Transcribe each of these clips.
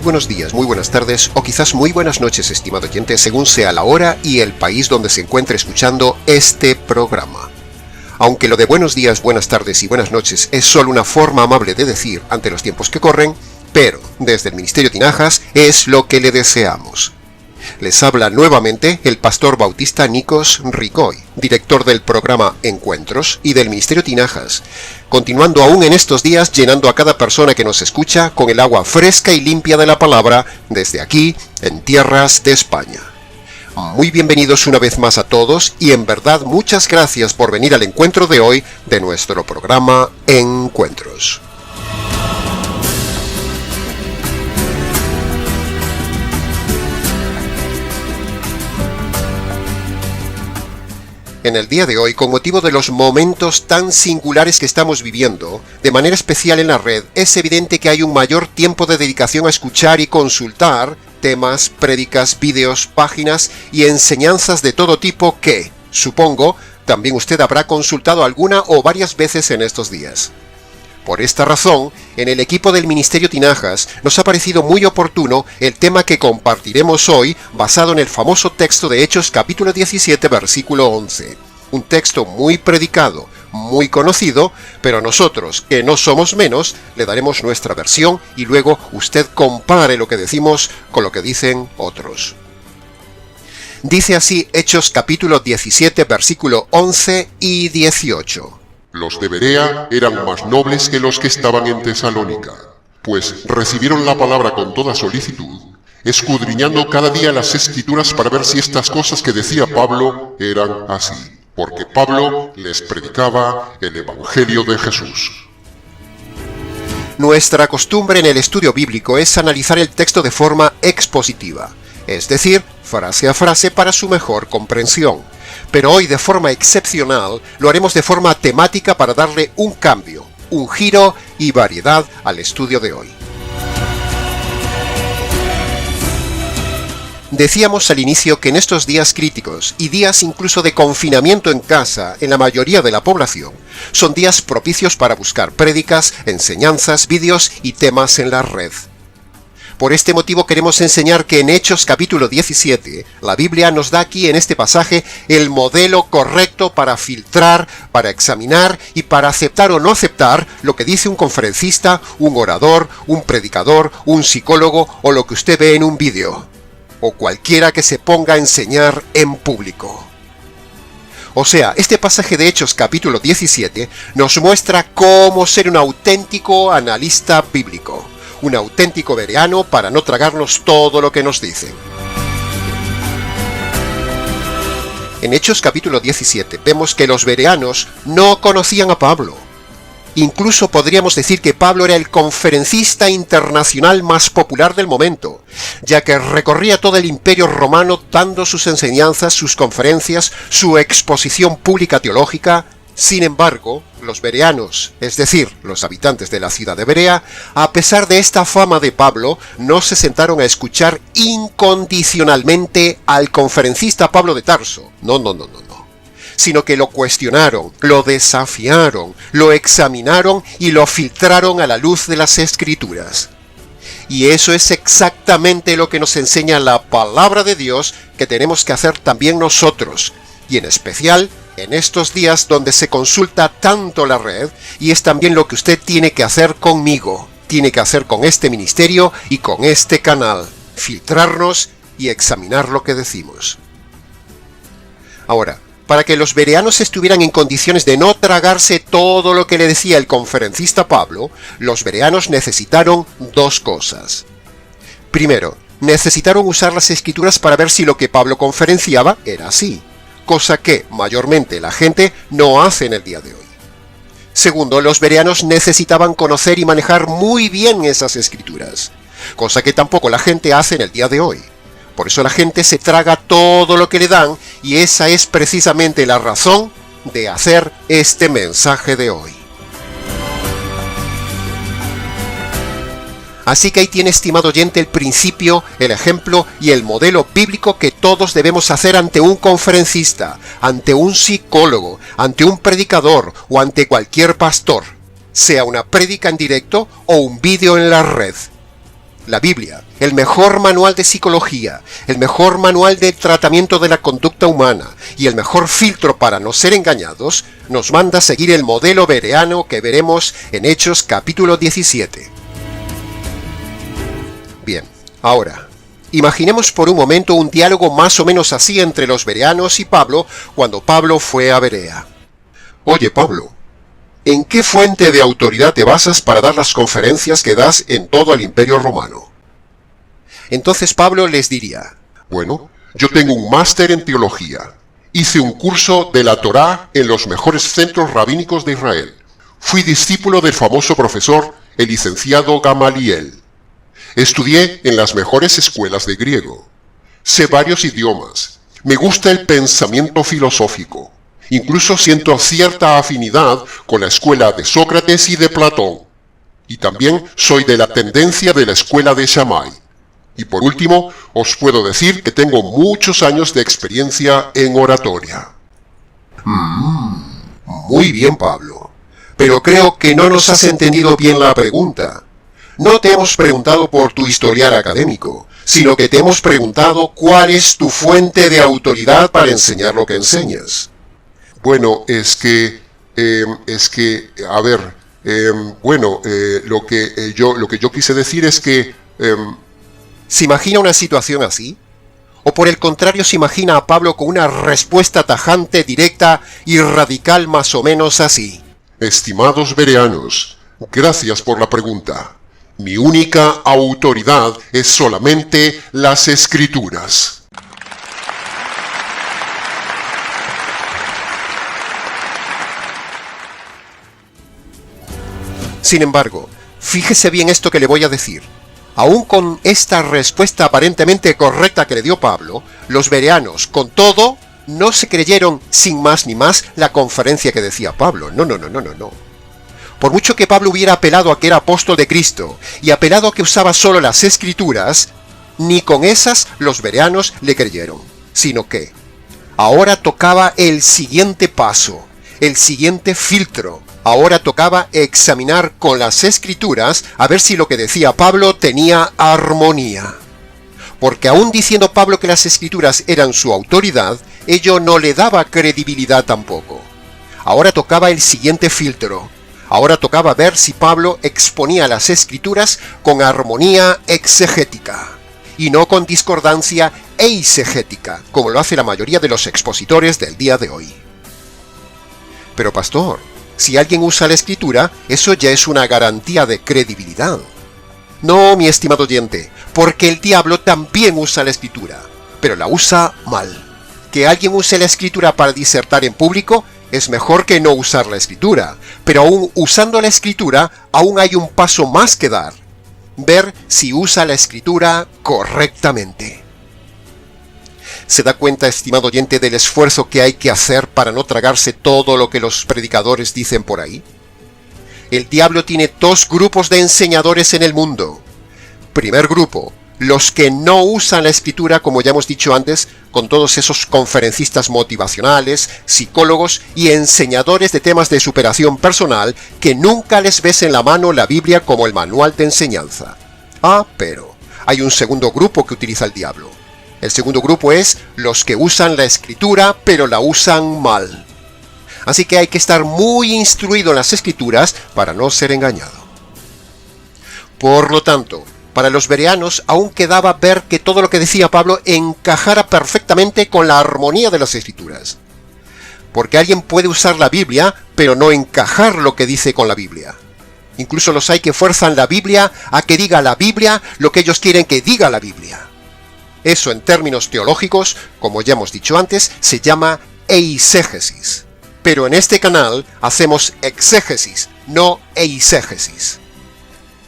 buenos días, muy buenas tardes o quizás muy buenas noches, estimado oyente, según sea la hora y el país donde se encuentre escuchando este programa. Aunque lo de buenos días, buenas tardes y buenas noches es solo una forma amable de decir ante los tiempos que corren, pero desde el Ministerio Tinajas es lo que le deseamos. Les habla nuevamente el pastor bautista Nikos Ricoy, director del programa Encuentros y del Ministerio Tinajas, continuando aún en estos días llenando a cada persona que nos escucha con el agua fresca y limpia de la palabra desde aquí, en tierras de España. Muy bienvenidos una vez más a todos y en verdad muchas gracias por venir al encuentro de hoy de nuestro programa Encuentros. En el día de hoy, con motivo de los momentos tan singulares que estamos viviendo, de manera especial en la red, es evidente que hay un mayor tiempo de dedicación a escuchar y consultar temas, prédicas, vídeos, páginas y enseñanzas de todo tipo que, supongo, también usted habrá consultado alguna o varias veces en estos días. Por esta razón, en el equipo del Ministerio Tinajas nos ha parecido muy oportuno el tema que compartiremos hoy basado en el famoso texto de Hechos capítulo 17 versículo 11. Un texto muy predicado, muy conocido, pero nosotros, que no somos menos, le daremos nuestra versión y luego usted compare lo que decimos con lo que dicen otros. Dice así Hechos capítulo 17 versículo 11 y 18. Los de Berea eran más nobles que los que estaban en Tesalónica, pues recibieron la palabra con toda solicitud, escudriñando cada día las Escrituras para ver si estas cosas que decía Pablo eran así, porque Pablo les predicaba el Evangelio de Jesús. Nuestra costumbre en el estudio bíblico es analizar el texto de forma expositiva, es decir, frase a frase para su mejor comprensión. Pero hoy de forma excepcional lo haremos de forma temática para darle un cambio, un giro y variedad al estudio de hoy. Decíamos al inicio que en estos días críticos y días incluso de confinamiento en casa en la mayoría de la población, son días propicios para buscar prédicas, enseñanzas, vídeos y temas en la red. Por este motivo queremos enseñar que en Hechos capítulo 17, la Biblia nos da aquí en este pasaje el modelo correcto para filtrar, para examinar y para aceptar o no aceptar lo que dice un conferencista, un orador, un predicador, un psicólogo o lo que usted ve en un vídeo, o cualquiera que se ponga a enseñar en público. O sea, este pasaje de Hechos capítulo 17 nos muestra cómo ser un auténtico analista bíblico. Un auténtico bereano para no tragarnos todo lo que nos dicen. En Hechos capítulo 17 vemos que los bereanos no conocían a Pablo. Incluso podríamos decir que Pablo era el conferencista internacional más popular del momento, ya que recorría todo el imperio romano dando sus enseñanzas, sus conferencias, su exposición pública teológica. Sin embargo, los bereanos, es decir, los habitantes de la ciudad de Berea, a pesar de esta fama de Pablo, no se sentaron a escuchar incondicionalmente al conferencista Pablo de Tarso. No. Sino que lo cuestionaron, lo desafiaron, lo examinaron y lo filtraron a la luz de las Escrituras. Y eso es exactamente lo que nos enseña la palabra de Dios que tenemos que hacer también nosotros, y en especial en estos días donde se consulta tanto la red, y es también lo que usted tiene que hacer conmigo, tiene que hacer con este ministerio y con este canal, filtrarnos y examinar lo que decimos. Ahora, para que los bereanos estuvieran en condiciones de no tragarse todo lo que le decía el conferencista Pablo, los bereanos necesitaron dos cosas. Primero, necesitaron usar las Escrituras para ver si lo que Pablo conferenciaba era así, cosa que mayormente la gente no hace en el día de hoy. Segundo, los bereanos necesitaban conocer y manejar muy bien esas Escrituras, cosa que tampoco la gente hace en el día de hoy. Por eso la gente se traga todo lo que le dan y esa es precisamente la razón de hacer este mensaje de hoy. Así que ahí tiene, estimado oyente, el principio, el ejemplo y el modelo bíblico que todos debemos hacer ante un conferencista, ante un psicólogo, ante un predicador o ante cualquier pastor, sea una prédica en directo o un vídeo en la red. la Biblia, el mejor manual de psicología, el mejor manual de tratamiento de la conducta humana y el mejor filtro para no ser engañados, nos manda a seguir el modelo bereano que veremos en Hechos capítulo 17. Bien, ahora, imaginemos por un momento un diálogo más o menos así entre los bereanos y Pablo cuando Pablo fue a Berea. Oye, Pablo, ¿en qué fuente de autoridad te basas para dar las conferencias que das en todo el Imperio Romano? Entonces Pablo les diría: Bueno, yo tengo un máster en teología. Hice un curso de la Torá en los mejores centros rabínicos de Israel. Fui discípulo del famoso profesor, el licenciado Gamaliel. Estudié en las mejores escuelas de griego. Sé varios idiomas. Me gusta el pensamiento filosófico. Incluso siento cierta afinidad con la escuela de Sócrates y de Platón. Y también soy de la tendencia de la escuela de Shammai. Y por último, os puedo decir que tengo muchos años de experiencia en oratoria. Muy bien, Pablo. Pero creo que no nos has entendido bien la pregunta. No te hemos preguntado por tu historial académico, sino que te hemos preguntado cuál es tu fuente de autoridad para enseñar lo que enseñas. Bueno, lo que yo quise decir es que... ¿Se imagina una situación así? ¿O por el contrario se imagina a Pablo con una respuesta tajante, directa y radical más o menos así? Estimados bereanos, gracias por la pregunta. Mi única autoridad es solamente las Escrituras. Sin embargo, fíjese bien esto que le voy a decir. Aún con esta respuesta aparentemente correcta que le dio Pablo, los bereanos, con todo, no se creyeron sin más ni más la conferencia que decía Pablo. No. Por mucho que Pablo hubiera apelado a que era apóstol de Cristo y apelado a que usaba solo las Escrituras, ni con esas los bereanos le creyeron, sino que ahora tocaba el siguiente paso, el siguiente filtro. Ahora tocaba examinar con las Escrituras a ver si lo que decía Pablo tenía armonía. Porque aún diciendo Pablo que las Escrituras eran su autoridad, ello no le daba credibilidad tampoco. Ahora tocaba el siguiente filtro. Ahora tocaba ver si Pablo exponía las Escrituras con armonía exegética, y no con discordancia eisegética, como lo hace la mayoría de los expositores del día de hoy. Pero pastor, si alguien usa la Escritura, eso ya es una garantía de credibilidad. No, mi estimado oyente, porque el diablo también usa la Escritura, pero la usa mal. Que alguien use la Escritura para disertar en público es mejor que no usar la Escritura, pero aún usando la Escritura, aún hay un paso más que dar. Ver si usa la Escritura correctamente. ¿Se da cuenta, estimado oyente, del esfuerzo que hay que hacer para no tragarse todo lo que los predicadores dicen por ahí? El diablo tiene dos grupos de enseñadores en el mundo. Primer grupo, los que no usan la Escritura, como ya hemos dicho antes, con todos esos conferencistas motivacionales, psicólogos y enseñadores de temas de superación personal que nunca les ves en la mano la Biblia como el manual de enseñanza. Pero hay un segundo grupo que utiliza el diablo. El segundo grupo es los que usan la Escritura, pero la usan mal. Así que hay que estar muy instruido en las Escrituras para no ser engañado. Por lo tanto, para los bereanos aún quedaba ver que todo lo que decía Pablo encajara perfectamente con la armonía de las Escrituras. Porque alguien puede usar la Biblia, pero no encajar lo que dice con la Biblia. Incluso los hay que fuerzan la Biblia a que diga la Biblia lo que ellos quieren que diga la Biblia. Eso en términos teológicos, como ya hemos dicho antes, se llama eisegesis. Pero en este canal hacemos exégesis, no eisegesis.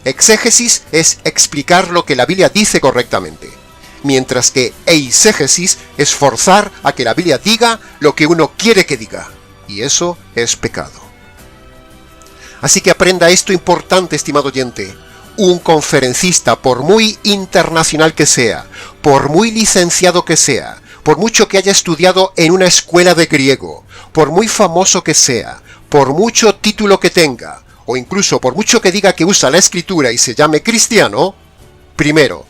Exégesis es explicar lo que la Biblia dice correctamente, mientras que eisegesis es forzar a que la Biblia diga lo que uno quiere que diga, y eso es pecado. Así que aprenda esto importante, estimado oyente. Un conferencista, por muy internacional que sea, por muy licenciado que sea, por mucho que haya estudiado en una escuela de griego, por muy famoso que sea, por mucho título que tenga, o incluso por mucho que diga que usa la Escritura y se llame cristiano, Primero,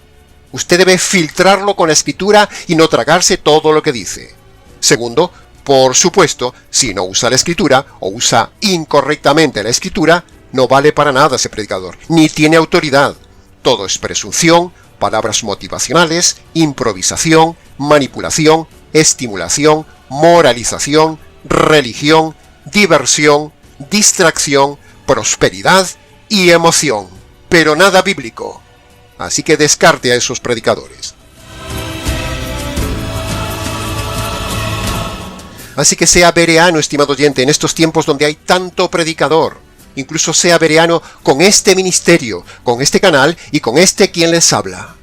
usted debe filtrarlo con la escritura y no tragarse todo lo que dice. Segundo, por supuesto, si no usa la escritura o usa incorrectamente la escritura, no vale para nada ese predicador, ni tiene autoridad. Todo es presunción, palabras motivacionales, improvisación, manipulación, estimulación, moralización, religión, diversión, distracción, prosperidad y emoción, pero nada bíblico. Así que descarte a esos predicadores. Así que sea bereano, estimado oyente, en estos tiempos donde hay tanto predicador. Incluso sea bereano con este ministerio, con este canal y con quien les habla.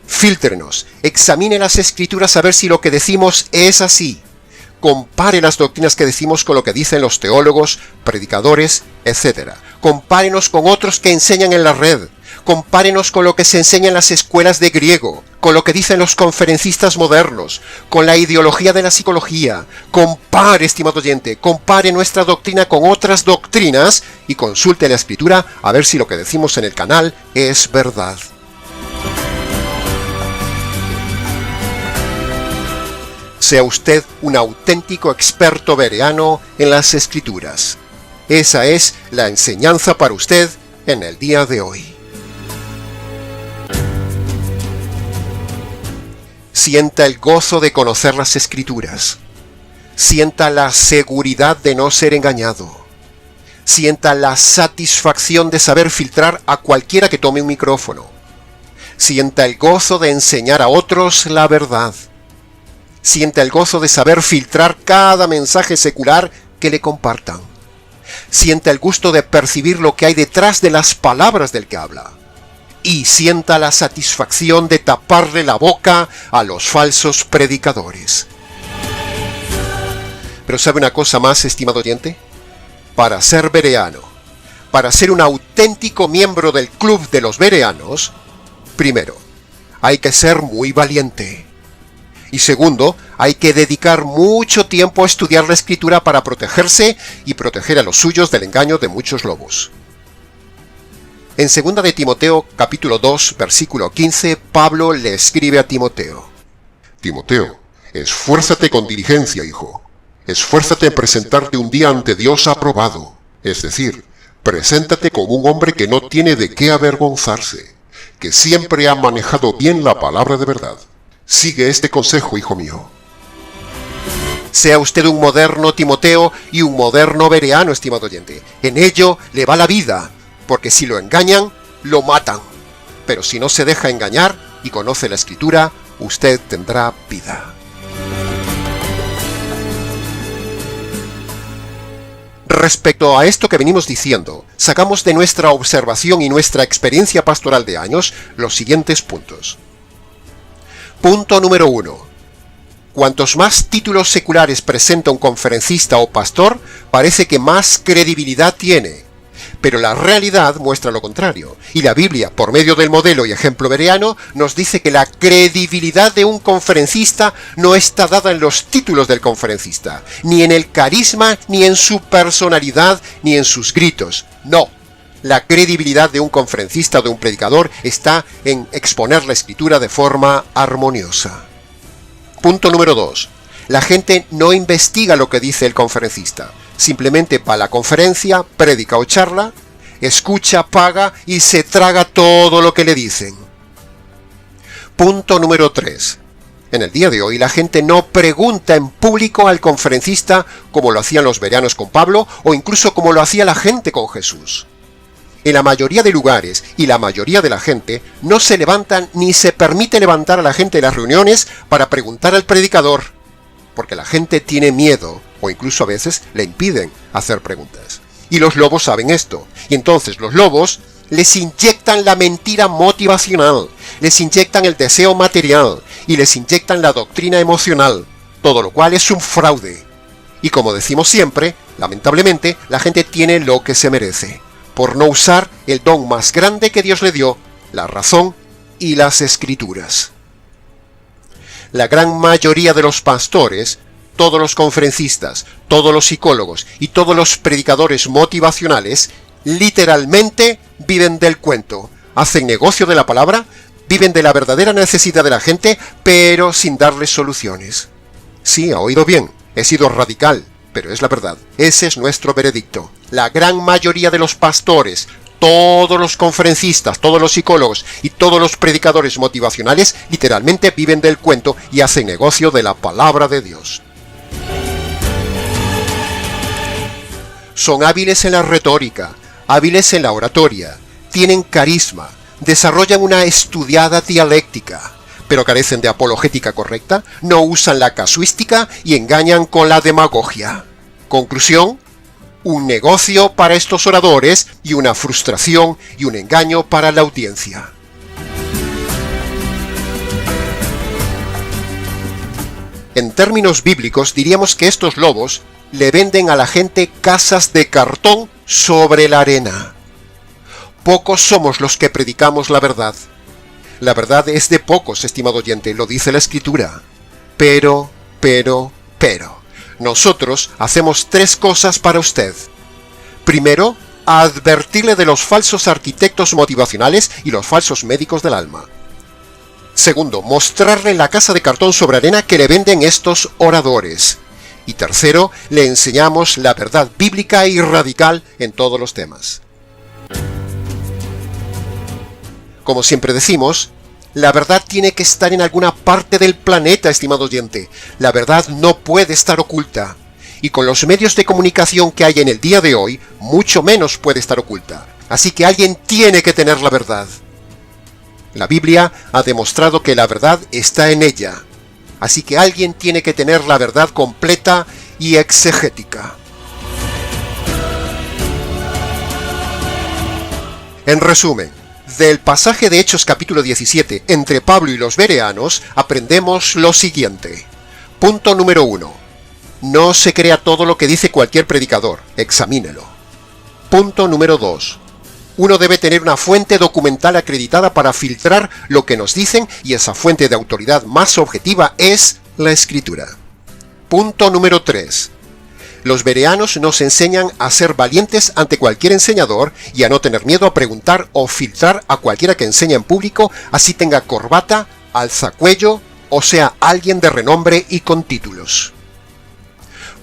Fíltrenos, examine las escrituras a ver si lo que decimos es así. Compare las doctrinas que decimos con lo que dicen los teólogos, predicadores, etc. Compárenos con otros que enseñan en la red. Compárenos con lo que se enseña en las escuelas de griego, con lo que dicen los conferencistas modernos, con la ideología de la psicología. Compare, estimado oyente, compare nuestra doctrina con otras doctrinas y consulte la escritura a ver si lo que decimos en el canal es verdad. Sea usted un auténtico experto bereano en las escrituras. Esa es la enseñanza para usted en el día de hoy. Sienta el gozo de conocer las escrituras. Sienta la seguridad de no ser engañado. Sienta la satisfacción de saber filtrar a cualquiera que tome un micrófono. Sienta el gozo de enseñar a otros la verdad. Sienta el gozo de saber filtrar cada mensaje secular que le compartan. Sienta el gusto de percibir lo que hay detrás de las palabras del que habla. Y sienta la satisfacción de taparle la boca a los falsos predicadores. Pero ¿sabe una cosa más, estimado oyente? Para ser bereano, para ser un auténtico miembro del club de los bereanos, primero, hay que ser muy valiente. Y segundo, hay que dedicar mucho tiempo a estudiar la escritura para protegerse y proteger a los suyos del engaño de muchos lobos. En 2 de Timoteo, capítulo 2, versículo 15, Pablo le escribe a Timoteo: Timoteo, esfuérzate con diligencia, hijo. Esfuérzate en presentarte un día ante Dios aprobado. Es decir, preséntate como un hombre que no tiene de qué avergonzarse, que siempre ha manejado bien la palabra de verdad. Sigue este consejo, hijo mío. Sea usted un moderno Timoteo y un moderno bereano, estimado oyente. En ello le va la vida. Porque si lo engañan, lo matan. Pero si no se deja engañar y conoce la escritura, usted tendrá vida. Respecto a esto que venimos diciendo, sacamos de nuestra observación y nuestra experiencia pastoral de años los siguientes puntos. Punto número 1. Cuantos más títulos seculares presenta un conferencista o pastor, parece que más credibilidad tiene. Pero la realidad muestra lo contrario, y la Biblia, por medio del modelo y ejemplo bereano, nos dice que la credibilidad de un conferencista no está dada en los títulos del conferencista, ni en el carisma, ni en su personalidad, ni en sus gritos. No, la credibilidad de un conferencista o de un predicador está en exponer la escritura de forma armoniosa. Punto número 2. La gente no investiga lo que dice el conferencista. Simplemente va a la conferencia, predica o charla, escucha, paga y se traga todo lo que le dicen. Punto número 3. En el día de hoy la gente no pregunta en público al conferencista como lo hacían los bereanos con Pablo o incluso como lo hacía la gente con Jesús. En la mayoría de lugares y la mayoría de la gente no se levantan ni se permite levantar a la gente en las reuniones para preguntar al predicador, porque la gente tiene miedo o incluso a veces le impiden hacer preguntas. Y los lobos saben esto. Y entonces los lobos les inyectan la mentira motivacional, les inyectan el deseo material y les inyectan la doctrina emocional, todo lo cual es un fraude. Y como decimos siempre, lamentablemente, la gente tiene lo que se merece, por no usar el don más grande que Dios le dio, la razón y las escrituras. La gran mayoría de los pastores, todos los conferencistas, todos los psicólogos y todos los predicadores motivacionales, literalmente viven del cuento, hacen negocio de la palabra, Viven de la verdadera necesidad de la gente, pero sin darles soluciones. Sí, ha oído bien, he sido radical, pero es la verdad. Ese es nuestro veredicto. La gran mayoría de los pastores, todos los conferencistas, todos los psicólogos y todos los predicadores motivacionales literalmente viven del cuento y hacen negocio de la palabra de Dios. Son hábiles en la retórica, hábiles en la oratoria, tienen carisma, desarrollan una estudiada dialéctica, pero carecen de apologética correcta, no usan la casuística y engañan con la demagogia. Conclusión: un negocio para estos oradores y una frustración y un engaño para la audiencia. En términos bíblicos diríamos que estos lobos le venden a la gente casas de cartón sobre la arena. Pocos somos los que predicamos la verdad. La verdad es de pocos, estimado oyente, lo dice la Escritura. Pero, nosotros hacemos 3 cosas para usted. Primero, advertirle de los falsos arquitectos motivacionales y los falsos médicos del alma. Segundo, mostrarle la casa de cartón sobre arena que le venden estos oradores. Y tercero, le enseñamos la verdad bíblica y radical en todos los temas. Como siempre decimos, la verdad tiene que estar en alguna parte del planeta, estimado oyente. La verdad no puede estar oculta. Y con los medios de comunicación que hay en el día de hoy, mucho menos puede estar oculta. Así que alguien tiene que tener la verdad. La Biblia ha demostrado que la verdad está en ella. Así que alguien tiene que tener la verdad completa y exegética. En resumen, del pasaje de Hechos capítulo 17 entre Pablo y los bereanos aprendemos lo siguiente. Punto número 1. No se crea todo lo que dice cualquier predicador, examínelo. Punto número 2. Uno debe tener una fuente documental acreditada para filtrar lo que nos dicen y esa fuente de autoridad más objetiva es la Escritura. Punto número 3. Los bereanos nos enseñan a ser valientes ante cualquier enseñador y a no tener miedo a preguntar o filtrar a cualquiera que enseña en público, así tenga corbata, alzacuello o sea alguien de renombre y con títulos.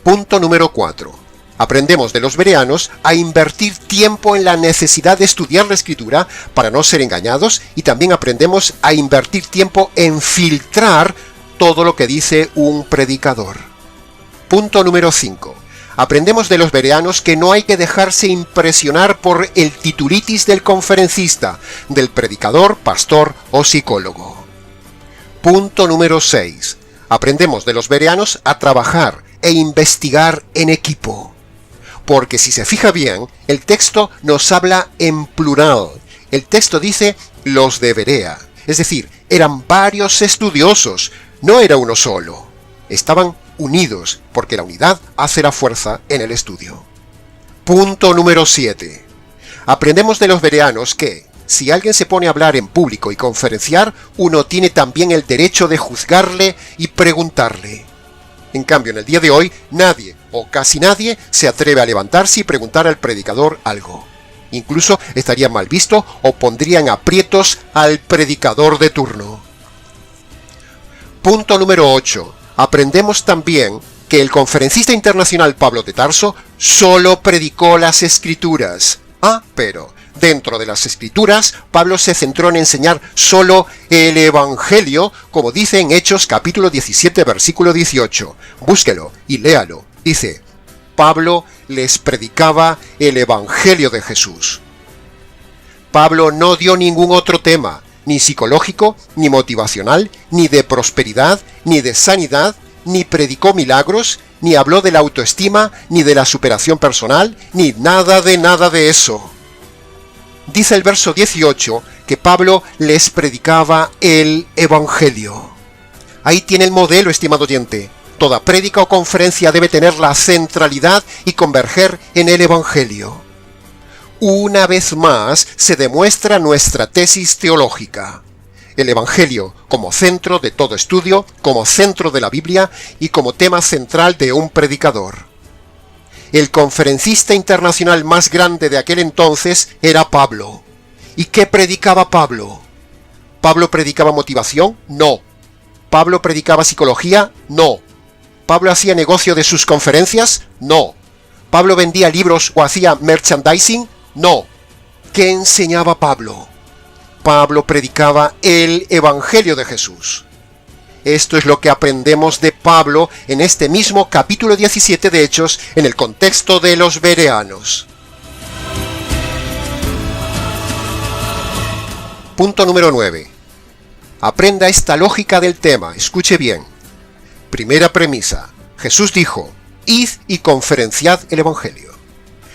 Punto número 4. Aprendemos de los bereanos a invertir tiempo en la necesidad de estudiar la Escritura para no ser engañados y también aprendemos a invertir tiempo en filtrar todo lo que dice un predicador. Punto número 5. Aprendemos de los bereanos que no hay que dejarse impresionar por el titulitis del conferencista, del predicador, pastor o psicólogo. Punto número 6. Aprendemos de los bereanos a trabajar e investigar en equipo. Porque si se fija bien, el texto nos habla en plural. El texto dice los de Berea. Es decir, eran varios estudiosos, no era uno solo. Estaban unidos, porque la unidad hace la fuerza en el estudio. Punto número 7. Aprendemos de los bereanos que, si alguien se pone a hablar en público y conferenciar, uno tiene también el derecho de juzgarle y preguntarle. En cambio, en el día de hoy, nadie o casi nadie se atreve a levantarse y preguntar al predicador algo. Incluso estaría mal visto o pondrían aprietos al predicador de turno. Punto número 8. Aprendemos también que el conferencista internacional Pablo de Tarso solo predicó las Escrituras. Pero dentro de las Escrituras, Pablo se centró en enseñar solo el Evangelio, como dice en Hechos capítulo 17, versículo 18. Búsquelo y léalo. Dice, Pablo les predicaba el Evangelio de Jesús. Pablo no dio ningún otro tema, ni psicológico, ni motivacional, ni de prosperidad, ni de sanidad, ni predicó milagros, ni habló de la autoestima, ni de la superación personal, ni nada de eso. Dice el verso 18 que Pablo les predicaba el Evangelio. Ahí tiene el modelo, estimado oyente. Toda prédica o conferencia debe tener la centralidad y converger en el Evangelio. Una vez más se demuestra nuestra tesis teológica. El Evangelio como centro de todo estudio, como centro de la Biblia y como tema central de un predicador. El conferencista internacional más grande de aquel entonces era Pablo. ¿Y qué predicaba Pablo? ¿Pablo predicaba motivación? No. ¿Pablo predicaba psicología? No. ¿Pablo hacía negocio de sus conferencias? No. ¿Pablo vendía libros o hacía merchandising? No. ¿Qué enseñaba Pablo? Pablo predicaba el Evangelio de Jesús. Esto es lo que aprendemos de Pablo en este mismo capítulo 17 de Hechos, en el contexto de los bereanos. Punto número 9. Aprenda esta lógica del tema, escuche bien. Primera premisa, Jesús dijo, id y conferenciad el Evangelio.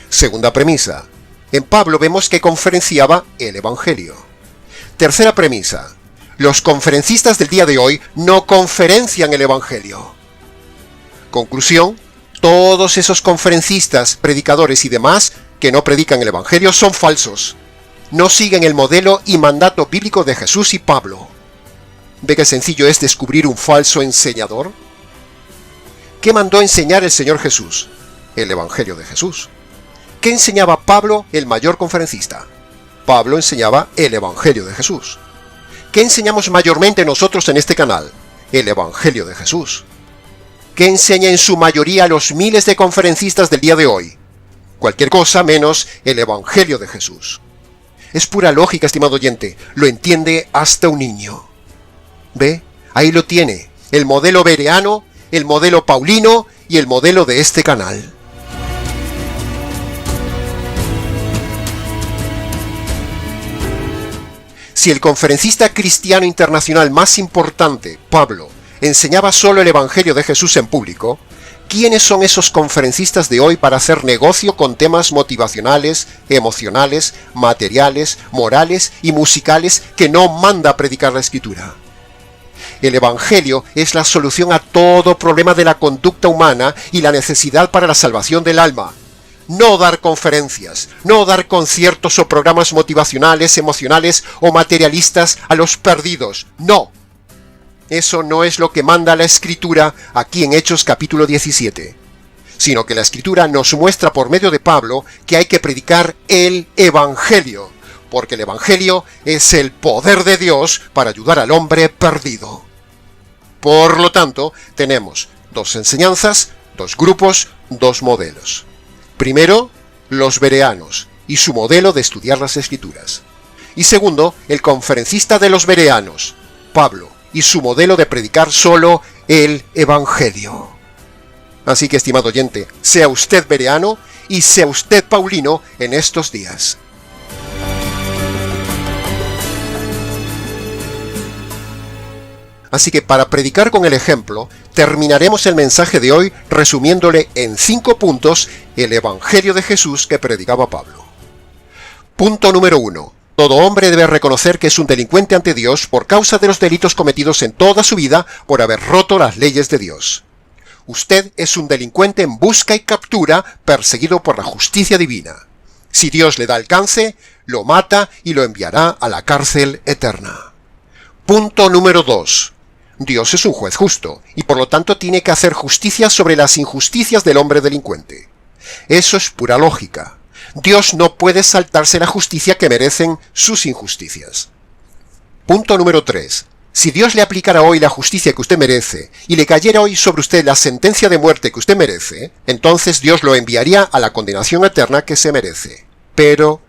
Segunda premisa, en Pablo vemos que conferenciaba el Evangelio. Tercera premisa, los conferencistas del día de hoy no conferencian el Evangelio. Conclusión, todos esos conferencistas, predicadores y demás que no predican el Evangelio son falsos. No siguen el modelo y mandato bíblico de Jesús y Pablo. ¿Ve qué sencillo es descubrir un falso enseñador? ¿Qué mandó enseñar el Señor Jesús? El Evangelio de Jesús. ¿Qué enseñaba Pablo, el mayor conferencista? Pablo enseñaba el Evangelio de Jesús. ¿Qué enseñamos mayormente nosotros en este canal? El Evangelio de Jesús. ¿Qué enseña en su mayoría a los miles de conferencistas del día de hoy? Cualquier cosa menos el Evangelio de Jesús. Es pura lógica, estimado oyente, lo entiende hasta un niño. ¿Ve? Ahí lo tiene, el modelo bereano, el modelo paulino y el modelo de este canal. Si el conferencista cristiano internacional más importante, Pablo, enseñaba solo el Evangelio de Jesús en público, ¿quiénes son esos conferencistas de hoy para hacer negocio con temas motivacionales, emocionales, materiales, morales y musicales que no manda a predicar la Escritura? El Evangelio es la solución a todo problema de la conducta humana y la necesidad para la salvación del alma. No dar conferencias, no dar conciertos o programas motivacionales, emocionales o materialistas a los perdidos. No. Eso no es lo que manda la Escritura aquí en Hechos capítulo 17. Sino que la Escritura nos muestra por medio de Pablo que hay que predicar el Evangelio, porque el Evangelio es el poder de Dios para ayudar al hombre perdido. Por lo tanto, tenemos dos enseñanzas, dos grupos, dos modelos. Primero, los bereanos y su modelo de estudiar las Escrituras. Y segundo, el conferencista de los bereanos, Pablo, y su modelo de predicar solo el Evangelio. Así que, estimado oyente, sea usted bereano y sea usted paulino en estos días. Así que para predicar con el ejemplo, terminaremos el mensaje de hoy resumiéndole en 5 puntos el Evangelio de Jesús que predicaba Pablo. Punto número 1. Todo hombre debe reconocer que es un delincuente ante Dios por causa de los delitos cometidos en toda su vida por haber roto las leyes de Dios. Usted es un delincuente en busca y captura, perseguido por la justicia divina. Si Dios le da alcance, lo mata y lo enviará a la cárcel eterna. Punto número 2. Dios es un juez justo, y por lo tanto tiene que hacer justicia sobre las injusticias del hombre delincuente. Eso es pura lógica. Dios no puede saltarse la justicia que merecen sus injusticias. Punto número 3. Si Dios le aplicara hoy la justicia que usted merece, y le cayera hoy sobre usted la sentencia de muerte que usted merece, entonces Dios lo enviaría a la condenación eterna que se merece. Pero,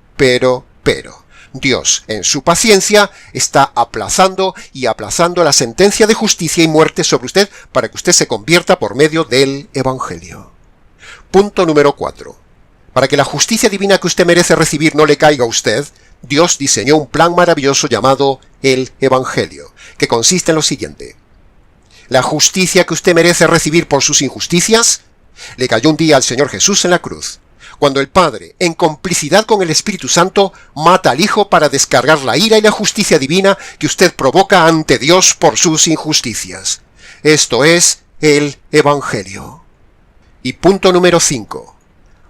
Dios, en su paciencia, está aplazando y aplazando la sentencia de justicia y muerte sobre usted para que usted se convierta por medio del Evangelio. Punto número 4. Para que la justicia divina que usted merece recibir no le caiga a usted, Dios diseñó un plan maravilloso llamado el Evangelio, que consiste en lo siguiente. La justicia que usted merece recibir por sus injusticias, le cayó un día al Señor Jesús en la cruz, cuando el Padre, en complicidad con el Espíritu Santo, mata al Hijo para descargar la ira y la justicia divina que usted provoca ante Dios por sus injusticias. Esto es el Evangelio. Y punto número 5.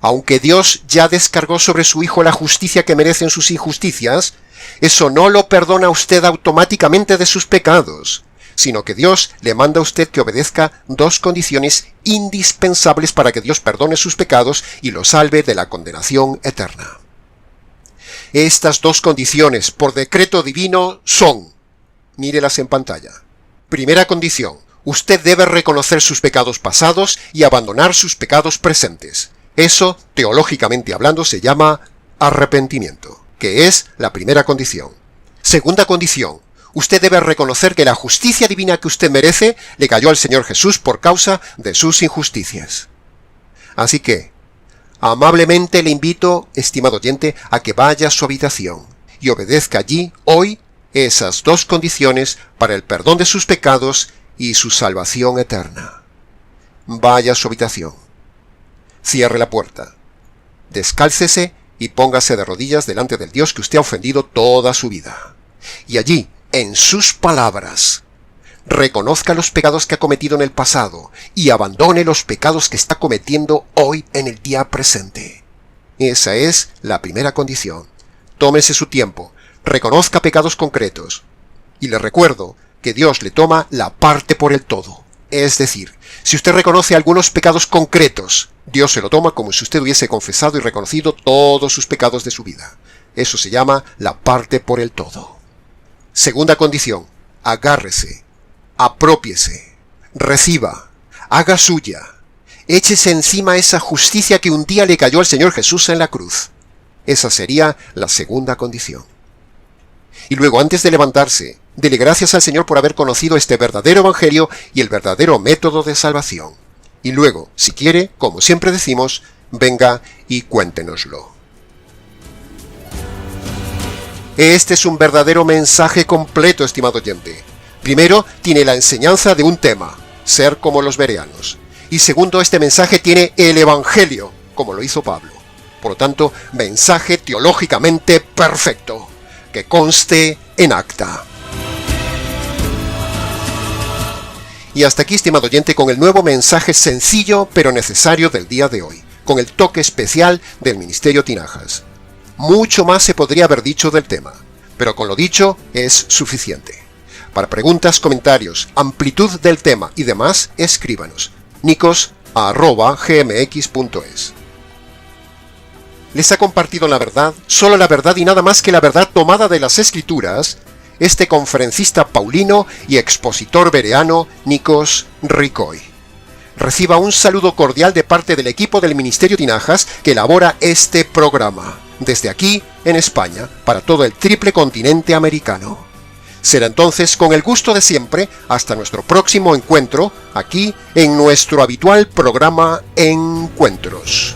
Aunque Dios ya descargó sobre su Hijo la justicia que merecen sus injusticias, eso no lo perdona a usted automáticamente de sus pecados, sino que Dios le manda a usted que obedezca 2 condiciones indispensables para que Dios perdone sus pecados y lo salve de la condenación eterna. Estas 2 condiciones, por decreto divino, son: Mírelas en pantalla. Primera condición. Usted debe reconocer sus pecados pasados y abandonar sus pecados presentes. Eso, teológicamente hablando, se llama arrepentimiento, que es la primera condición. Segunda condición. Usted debe reconocer que la justicia divina que usted merece le cayó al Señor Jesús por causa de sus injusticias. Así que, amablemente le invito, estimado oyente, a que vaya a su habitación y obedezca allí, hoy, esas dos condiciones para el perdón de sus pecados y su salvación eterna. Vaya a su habitación. Cierre la puerta. Descálcese y póngase de rodillas delante del Dios que usted ha ofendido toda su vida. Y allí, en sus palabras, reconozca los pecados que ha cometido en el pasado y abandone los pecados que está cometiendo hoy en el día presente. Esa es la primera condición. Tómese su tiempo, reconozca pecados concretos. Y le recuerdo que Dios le toma la parte por el todo. Es decir, si usted reconoce algunos pecados concretos, Dios se lo toma como si usted hubiese confesado y reconocido todos sus pecados de su vida. Eso se llama la parte por el todo. Segunda condición, agárrese, aprópiese, reciba, haga suya, échese encima esa justicia que un día le cayó al Señor Jesús en la cruz. Esa sería la segunda condición. Y luego, antes de levantarse, dele gracias al Señor por haber conocido este verdadero evangelio y el verdadero método de salvación. Y luego, si quiere, como siempre decimos, venga y cuéntenoslo. Este es un verdadero mensaje completo, estimado oyente. Primero, tiene la enseñanza de un tema, ser como los bereanos. Y segundo, este mensaje tiene el Evangelio, como lo hizo Pablo. Por lo tanto, mensaje teológicamente perfecto, que conste en acta. Y hasta aquí, estimado oyente, con el nuevo mensaje sencillo pero necesario del día de hoy, con el toque especial del Ministerio Tinajas. Mucho más se podría haber dicho del tema, pero con lo dicho es suficiente. Para preguntas, comentarios, amplitud del tema y demás, escríbanos. nicos@gmx.es. Les ha compartido la verdad, solo la verdad y nada más que la verdad tomada de las Escrituras, este conferencista paulino y expositor bereano Nikos Ricoy. Reciba un saludo cordial de parte del equipo del Ministerio Tinajas que elabora este programa, desde aquí, en España, para todo el triple continente americano. Será entonces con el gusto de siempre, hasta nuestro próximo encuentro, aquí en nuestro habitual programa Encuentros.